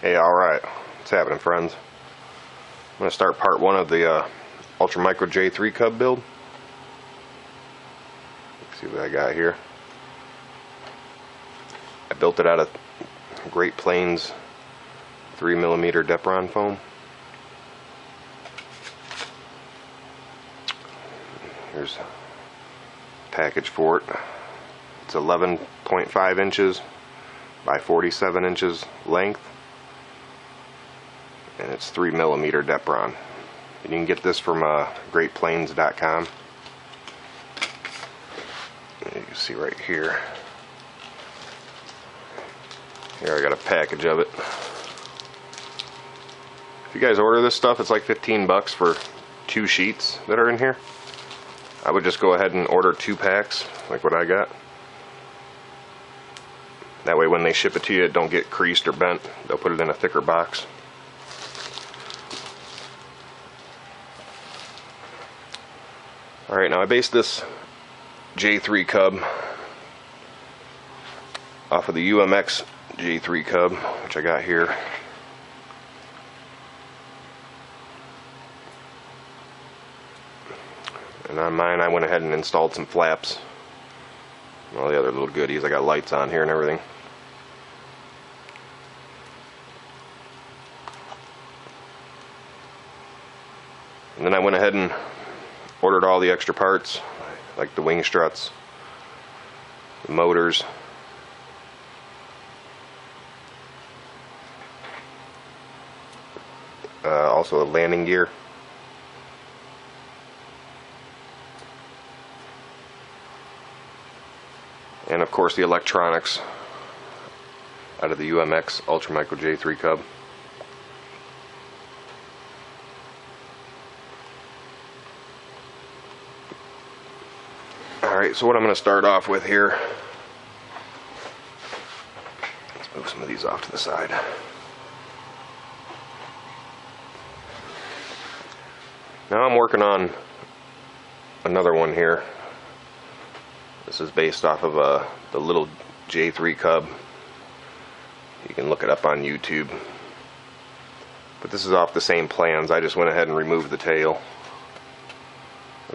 Hey, alright. What's happening, friends? I'm going to start part one of the Ultra Micro J-3 Cub build. Let's see what I got here. I built it out of Great Plains 3mm Depron foam. Here's a package for it. It's 11.5 inches by 47 inches length. And it's 3mm Depron. And you can get this from greatplains.com. You can see right here. Here I got a package of it. If you guys order this stuff, it's like 15 bucks for 2 sheets that are in here. I would just go ahead and order 2 packs, like what I got. That way when they ship it to you, it don't get creased or bent. They'll put it in a thicker box. Alright, now I based this J3 Cub off of the UMX J3 Cub, which I got here. And on mine I went ahead and installed some flaps and all the other little goodies. I got lights on here and everything. And then I went ahead and ordered all the extra parts, like the wing struts, the motors, also the landing gear, and of course the electronics out of the UMX Ultra Micro J3 Cub. Alright, so what I'm going to start off with here, let's move some of these off to the side. Now I'm working on another one here. This is based off of the little J3 Cub. You can look it up on YouTube. But this is off the same plans. I just went ahead and removed the tail,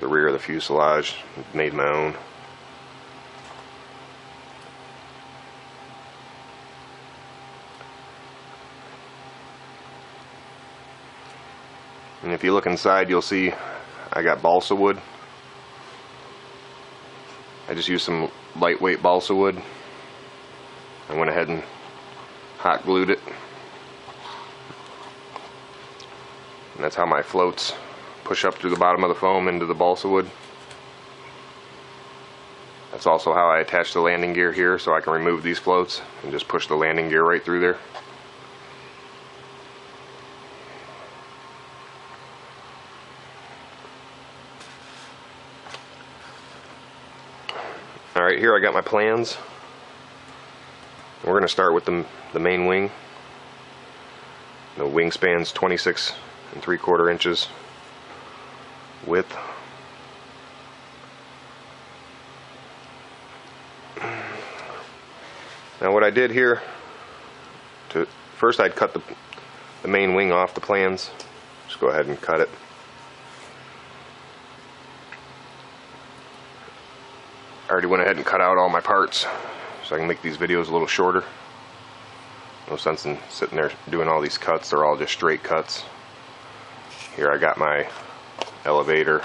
the rear of the fuselage, made my own. And if you look inside, you'll see I got balsa wood. I just used some lightweight balsa wood. I went ahead and hot glued it. And that's how my floats push up through the bottom of the foam into the balsa wood. That's also how I attach the landing gear here, so I can remove these floats and just push the landing gear right through there. Alright, here I got my plans. We're going to start with the main wing. The wingspan's 26 3/4 inches width. Now what I did here, first I'd cut the main wing off the plans. Just go ahead and cut it. I already went ahead and cut out all my parts so I can make these videos a little shorter. No sense in sitting there doing all these cuts. They're all just straight cuts. Here I got my elevator,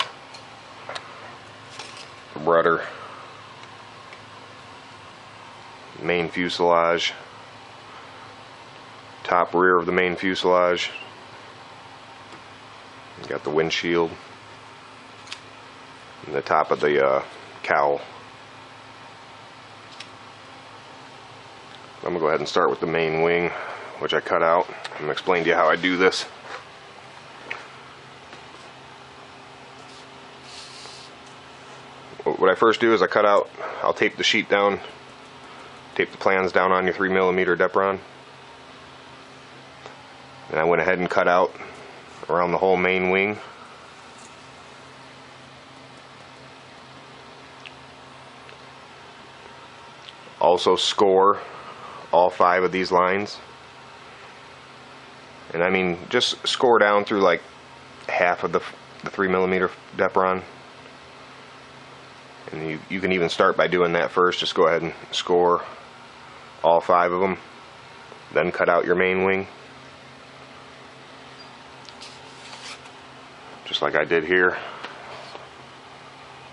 rudder, main fuselage, top rear of the main fuselage. Got the windshield and the top of the cowl. I'm going to go ahead and start with the main wing, which I cut out. I'm going to explain to you how I do this. What I first do is I'll tape the sheet down, tape the plans down on your 3mm Depron. And I went ahead and cut out around the whole main wing. Also score all 5 of these lines. And I mean, just score down through like half of the 3mm Depron. And you can even start by doing that first. Just go ahead and score all 5 of them, then cut out your main wing, just like I did here,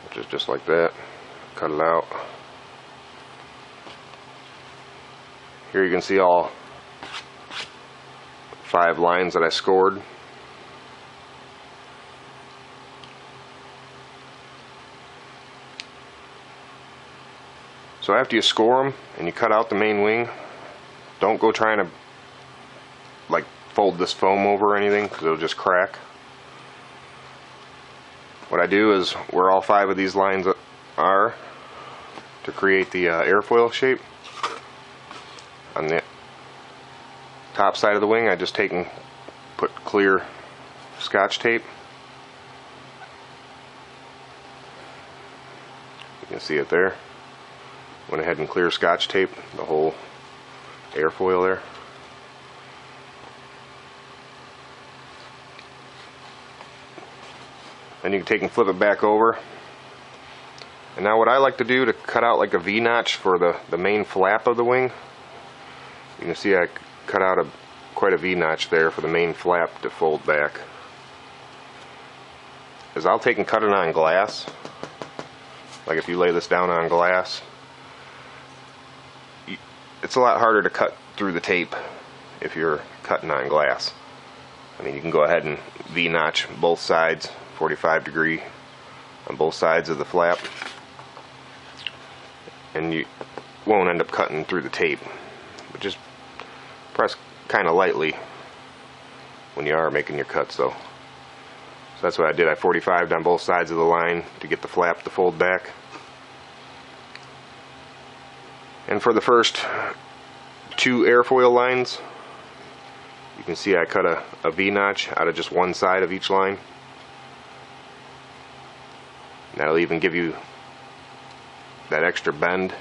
which is just like that. Cut it out. Here you can see all 5 lines that I scored. So after you score them and you cut out the main wing, don't go trying to like fold this foam over or anything, because it'll just crack. What I do is where all 5 of these lines are to create the airfoil shape, on the top side of the wing I just put clear Scotch tape. You can see it there. Went ahead and clear Scotch tape the whole airfoil there. Then you can take and flip it back over. And now what I like to do to cut out like a V-notch for the main flap of the wing, you can see I cut out quite a V-notch there for the main flap to fold back, is I'll take and cut it on glass. Like if you lay this down on glass, it's a lot harder to cut through the tape if you're cutting on glass. I mean, you can go ahead and V-notch both sides, 45° on both sides of the flap, and you won't end up cutting through the tape. But just press kind of lightly when you are making your cuts though. So that's what I did. I 45'd on both sides of the line to get the flap to fold back. And for the first 2 airfoil lines, you can see I cut a V-notch out of just one side of each line. And that'll even give you that extra bend.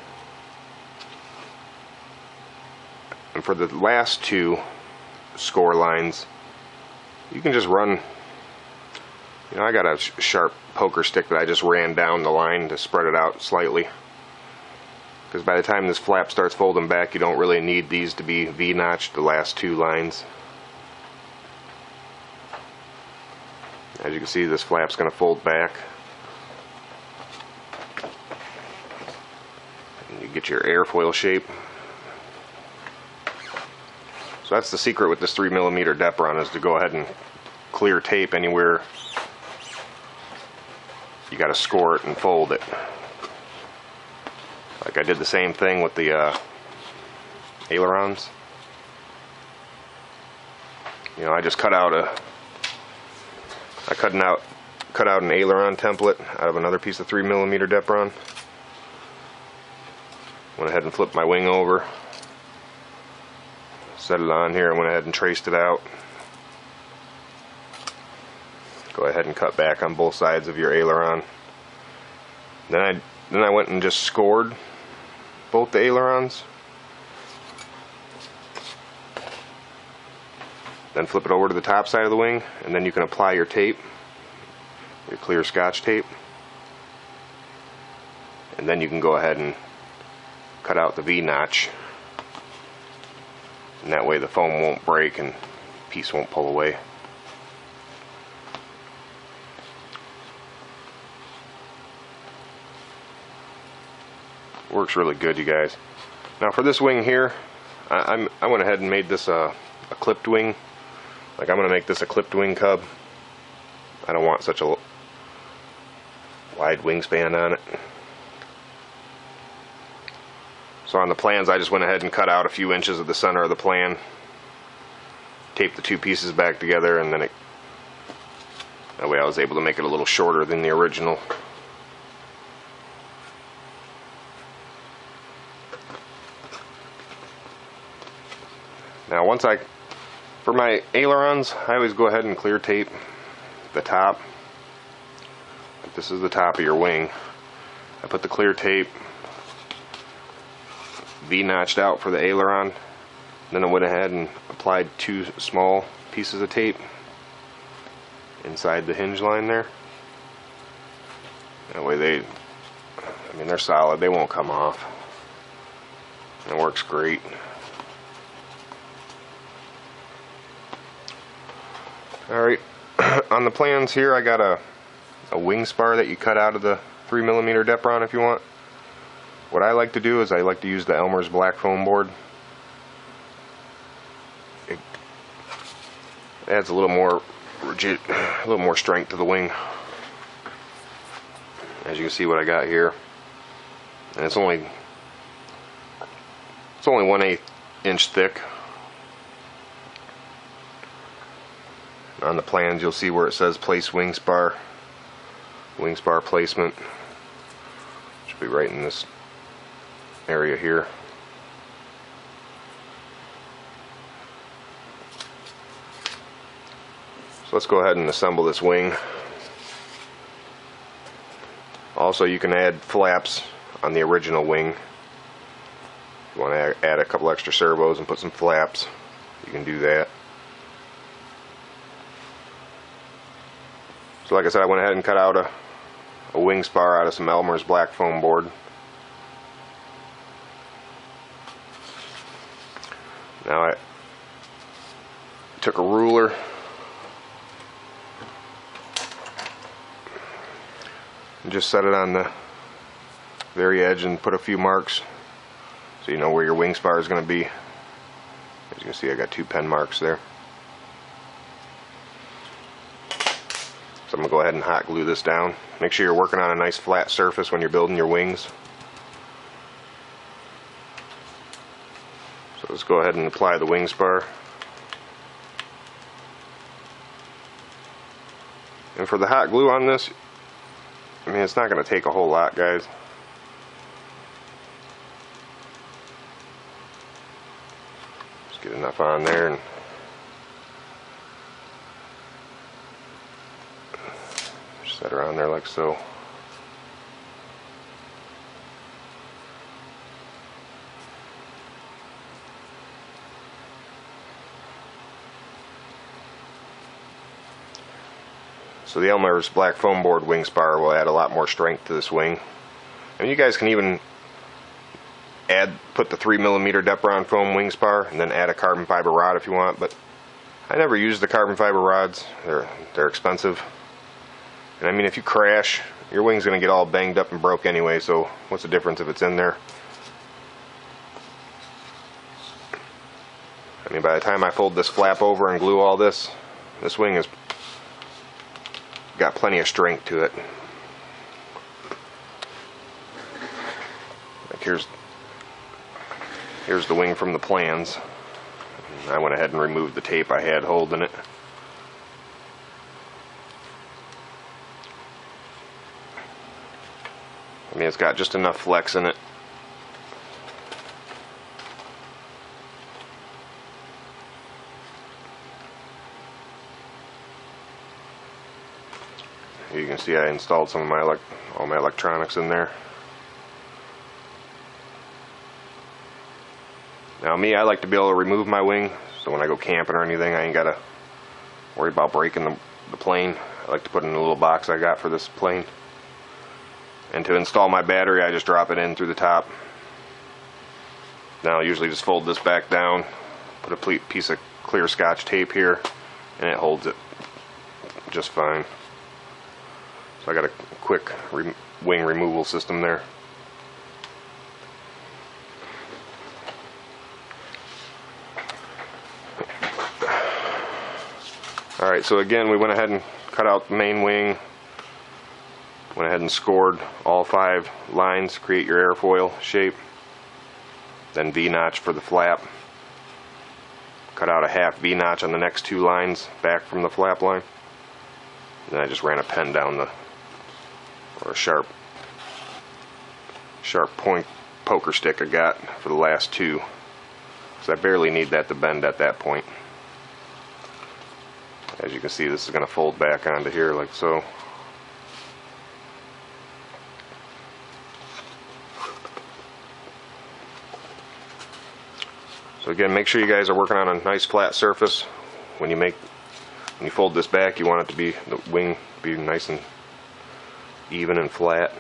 And for the last 2 score lines, you can just run, you know, I got a sharp poker stick that I just ran down the line to spread it out slightly. Because by the time this flap starts folding back, you don't really need these to be V-notched, the last 2 lines. As you can see, this flap's going to fold back. And you get your airfoil shape. So that's the secret with this 3mm Depron, is to go ahead and clear tape anywhere you got to score it and fold it. Like I did the same thing with the ailerons. You know, I just cut out an aileron template out of another piece of 3mm Depron. Went ahead and flipped my wing over, set it on here, and went ahead and traced it out. Go ahead and cut back on both sides of your aileron. Then I went and just scored both the ailerons. Then flip it over to the top side of the wing, and then you can apply your tape, your clear Scotch tape. And then you can go ahead and cut out the V-notch. And that way the foam won't break and the piece won't pull away. Works really good, you guys. Now for this wing here, I went ahead and made this a clipped wing. Like I'm going to make this a clipped wing Cub. I don't want such a wide wingspan on it. So on the plans, I just went ahead and cut out a few inches of the center of the plan, taped the 2 pieces back together, and then that way I was able to make it a little shorter than the original. Now for my ailerons, I always go ahead and clear tape the top. This is the top of your wing. I put the clear tape V-notched out for the aileron. Then I went ahead and applied 2 small pieces of tape inside the hinge line there. That way they're solid, they won't come off. It works great. Alright, on the plans here I got a wing spar that you cut out of the 3mm Depron if you want. What I like to do is I like to use the Elmer's black foam board. It adds a little more strength to the wing. As you can see what I got here, and it's only 1/8 inch thick. On the plans you'll see where it says place wing spar placement. Should be right in this area here. So let's go ahead and assemble this wing. Also, you can add flaps on the original wing. If you want to add a couple extra servos and put some flaps, you can do that. So like I said, I went ahead and cut out a wing spar out of some Elmer's black foam board. Now I took a ruler and just set it on the very edge and put a few marks so you know where your wing spar is going to be. As you can see, I got 2 pen marks there. So I'm going to go ahead and hot glue this down. Make sure you're working on a nice flat surface when you're building your wings. So let's go ahead and apply the wing spar. And for the hot glue on this, I mean, it's not going to take a whole lot, guys. Just get enough on there and just set her on there like so. So the Elmer's black foam board wing spar will add a lot more strength to this wing. And you guys can even put the 3mm Depron foam wing spar and then add a carbon fiber rod if you want, but I never use the carbon fiber rods. They're expensive. And I mean, if you crash, your wing's going to get all banged up and broke anyway, so what's the difference if it's in there? I mean, by the time I fold this flap over and glue all this wing has got plenty of strength to it. Like here's the wing from the plans. I went ahead and removed the tape I had holding it. I mean, it's got just enough flex in it. You can see I installed some of all my electronics in there. Now me, I like to be able to remove my wing, so when I go camping or anything, I ain't gotta worry about breaking the plane. I like to put it in a little box I got for this plane. And to install my battery, I just drop it in through the top. Now I usually just fold this back down, put a piece of clear Scotch tape here, and it holds it just fine. So I got a quick wing removal system there. Alright, so again, we went ahead and cut out the main wing. Went ahead and scored all 5 lines to create your airfoil shape. Then V-notch for the flap. Cut out a half V-notch on the next 2 lines back from the flap line. Then I just ran a pen down or a sharp point poker stick I got for the last 2. So I barely need that to bend at that point. As you can see, this is going to fold back onto here like so. So again, make sure you guys are working on a nice flat surface. When you fold this back, you want it to be, the wing be nice and even and flat.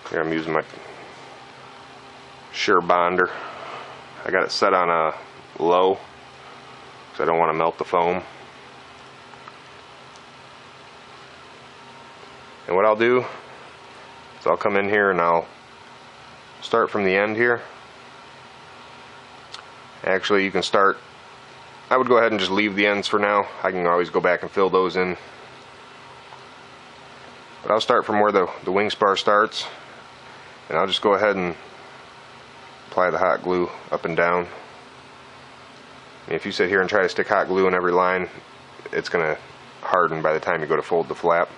Here I'm using my Sure Bonder. I got it set on a low because I don't want to melt the foam. And what I'll do is I'll come in here and I'll start from the end here. Actually, you can start, I would go ahead and just leave the ends for now. I can always go back and fill those in. But I'll start from where the wing spar starts, and I'll just go ahead and apply the hot glue up and down. And if you sit here and try to stick hot glue in every line, it's going to harden by the time you go to fold the flap.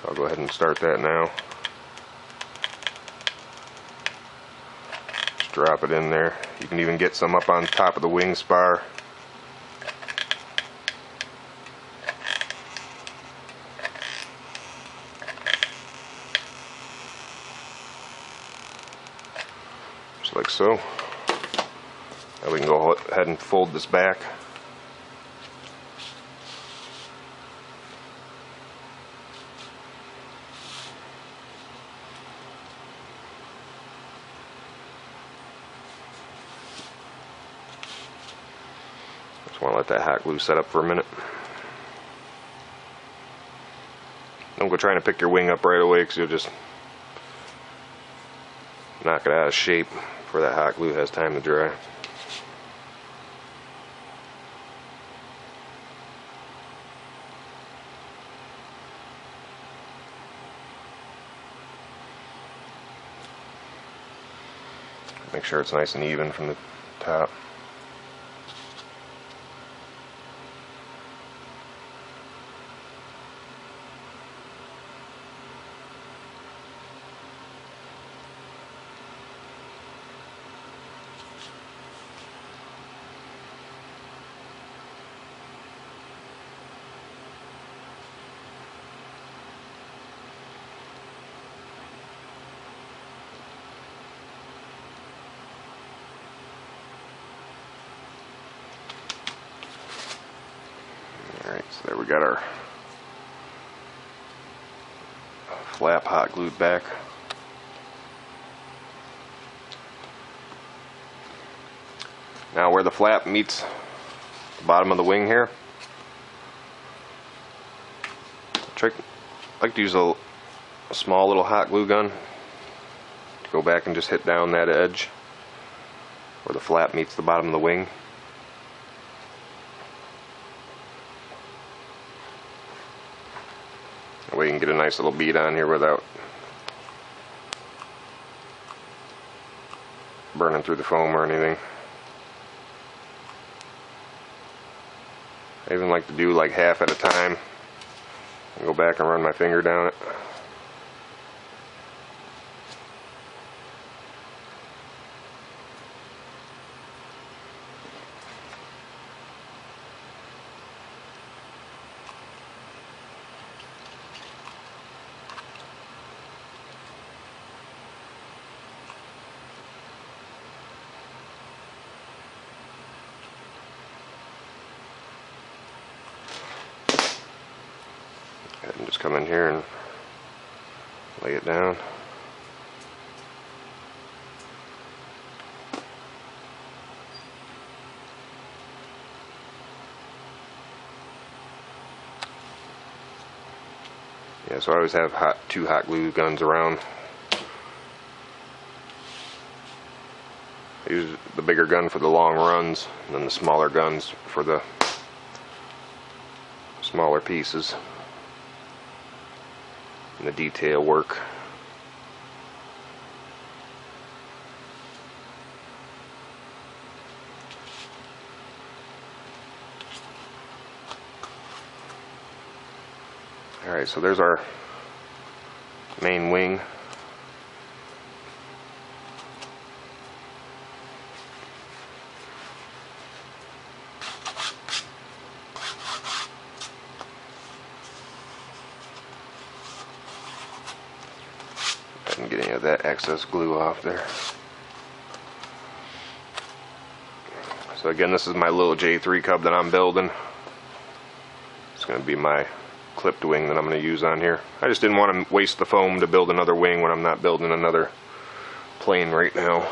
I'll go ahead and start that now. Just drop it in there. You can even get some up on top of the wing spar. Just like so. Now we can go ahead and fold this back. Want to let that hot glue set up for a minute. Don't go trying to pick your wing up right away because you'll just knock it out of shape before that hot glue has time to dry. Make sure it's nice and even from the top. Alright, so there we got our flap hot glued back. Now where the flap meets the bottom of the wing here, I like to use a small little hot glue gun to go back and just hit down that edge where the flap meets the bottom of the wing. That way you can get a nice little bead on here without burning through the foam or anything. I even like to do like half at a time and go back and run my finger down it. And just come in here and lay it down. Yeah, so I always have two hot glue guns around. I use the bigger gun for the long runs, and then the smaller guns for the smaller pieces and the detail work. Alright, so there's our main wing. get any of that excess glue off there. So again, this is my little J3 Cub that I'm building. It's going to be my clipped wing that I'm going to use on here. I just didn't want to waste the foam to build another wing when I'm not building another plane right now.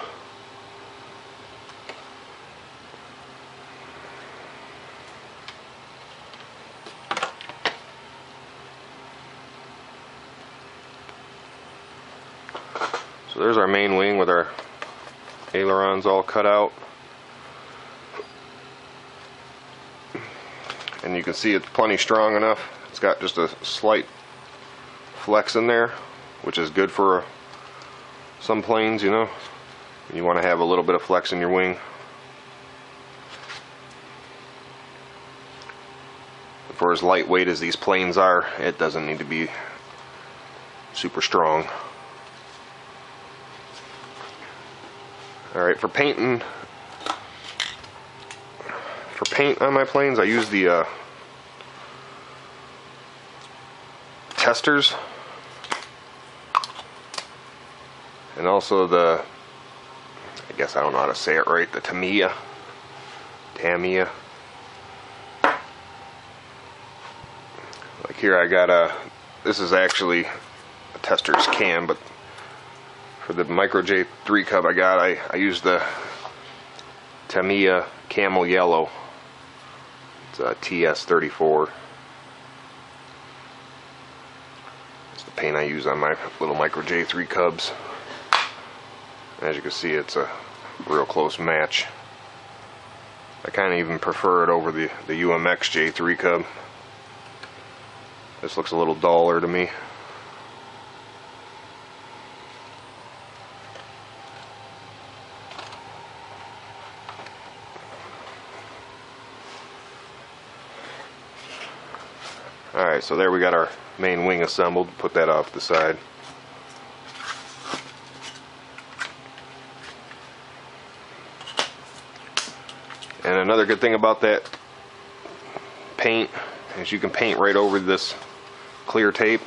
So there's our main wing with our ailerons all cut out. And you can see it's plenty strong enough. It's got just a slight flex in there, which is good for some planes, you know. You want to have a little bit of flex in your wing. For as lightweight as these planes are, it doesn't need to be super strong. Alright, for paint on my planes, I use the testers, and also the, I guess I don't know how to say it right, the Tamiya. Like here I got this is actually a tester's can, but for the Micro J-3 Cub I used the Tamiya Camel Yellow. It's a TS34. It's the paint I use on my little Micro J-3 Cubs. As you can see, it's a real close match. I kind of even prefer it over the UMX J3 Cub. This looks a little duller to me. Alright, so there we got our main wing assembled. Put that off to the side. And another good thing about that paint is you can paint right over this clear tape,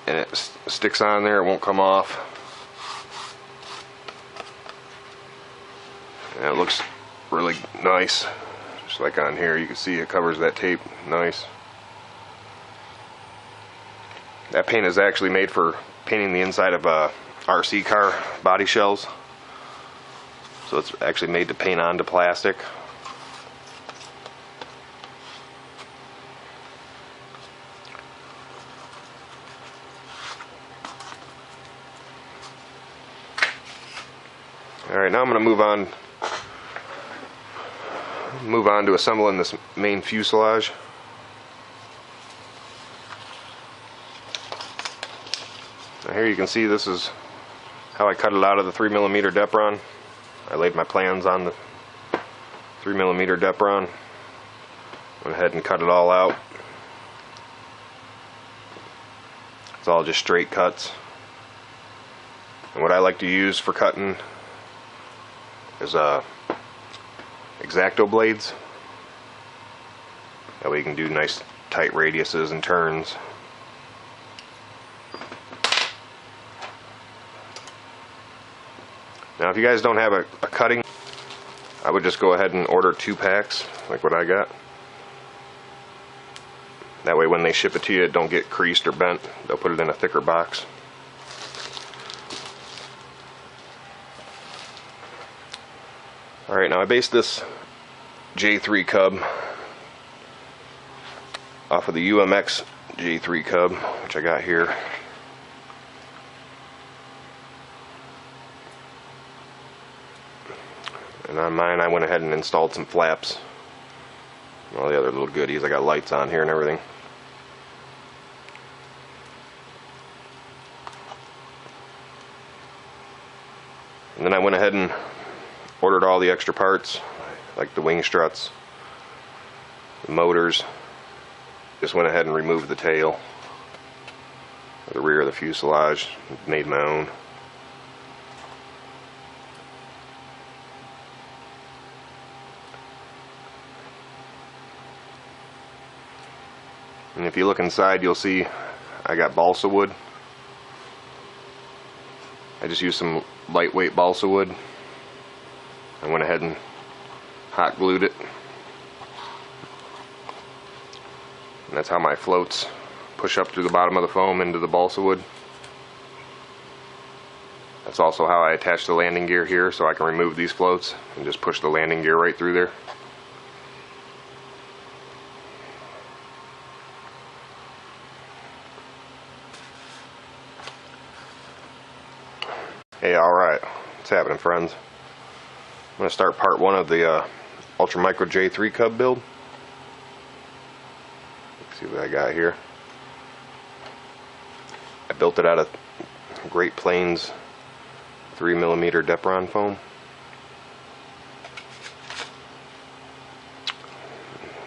and it sticks on there, it won't come off. And it looks really nice. Just like on here, you can see it covers that tape nice. That paint is actually made for painting the inside of RC car body shells. So it's actually made to paint onto plastic. Alright, now I'm going to move on to assembling this main fuselage. Now here you can see this is how I cut it out of the 3mm Depron. I laid my plans on the 3mm Depron. Went ahead and cut it all out. It's all just straight cuts. And what I like to use for cutting is X-Acto blades. That way you can do nice tight radiuses and turns. Now if you guys don't have a cutting, I would just go ahead and order 2 packs like what I got. That way when they ship it to you, it don't get creased or bent. They'll put it in a thicker box. Alright, now I based this J3 Cub off of the UMX J3 Cub, which I got here. And on mine I went ahead and installed some flaps. And all the other little goodies. I got lights on here and everything. And then I went ahead and ordered all the extra parts, like the wing struts, the motors. Just went ahead and removed the tail, the rear of the fuselage, made my own. And if you look inside, you'll see I got balsa wood I just used some lightweight balsa wood. I went ahead and hot glued it. And that's how my floats push up through the bottom of the foam into the balsa wood. That's also how I attach the landing gear here, so I can remove these floats and just push the landing gear right through there. Hey, alright, what's happening, friends? I'm going to start part one of the Ultra Micro J-3 Cub build. Let's see what I got here. I built it out of Great Plains 3mm Depron foam.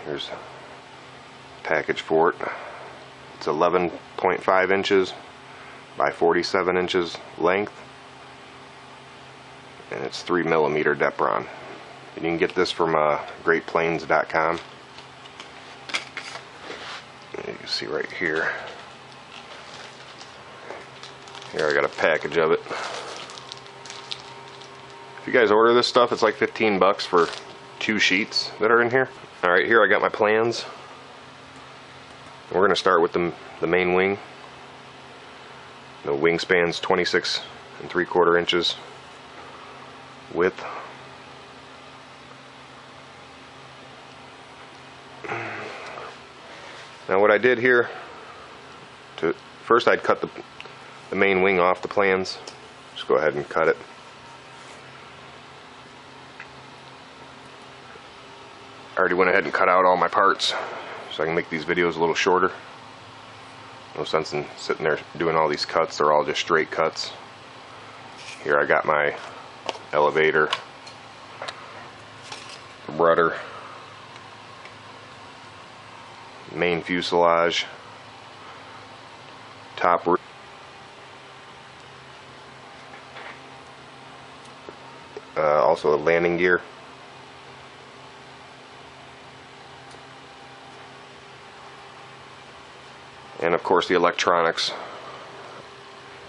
Here's a package for it. It's 11.5 inches by 47 inches length, and it's 3mm Depron. You can get this from greatplains.com. You can see right here. Here I got a package of it. If you guys order this stuff, it's like 15 bucks for 2 sheets that are in here. Alright, here I got my plans. We're going to start with the main wing. The wingspan's 26 3/4 inches width. Now what I did here, first I'd cut the main wing off the plans. Just go ahead and cut it. I already went ahead and cut out all my parts so I can make these videos a little shorter. No sense in sitting there doing all these cuts. They're all just straight cuts. Here I got my elevator, rudder, main fuselage, top roof, also a landing gear, and of course the electronics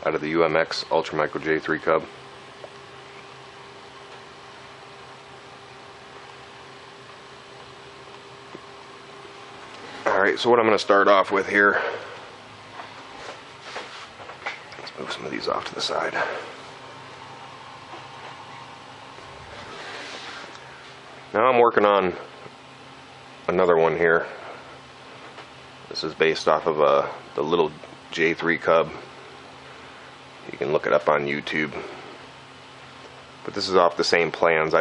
out of the UMX Ultra Micro J-3 Cub. Alright, so what I'm going to start off with here, let's move some of these off to the side. Now I'm working on another one here. This is based off of the little J-3 Cub. You can look it up on YouTube. But this is off the same plans.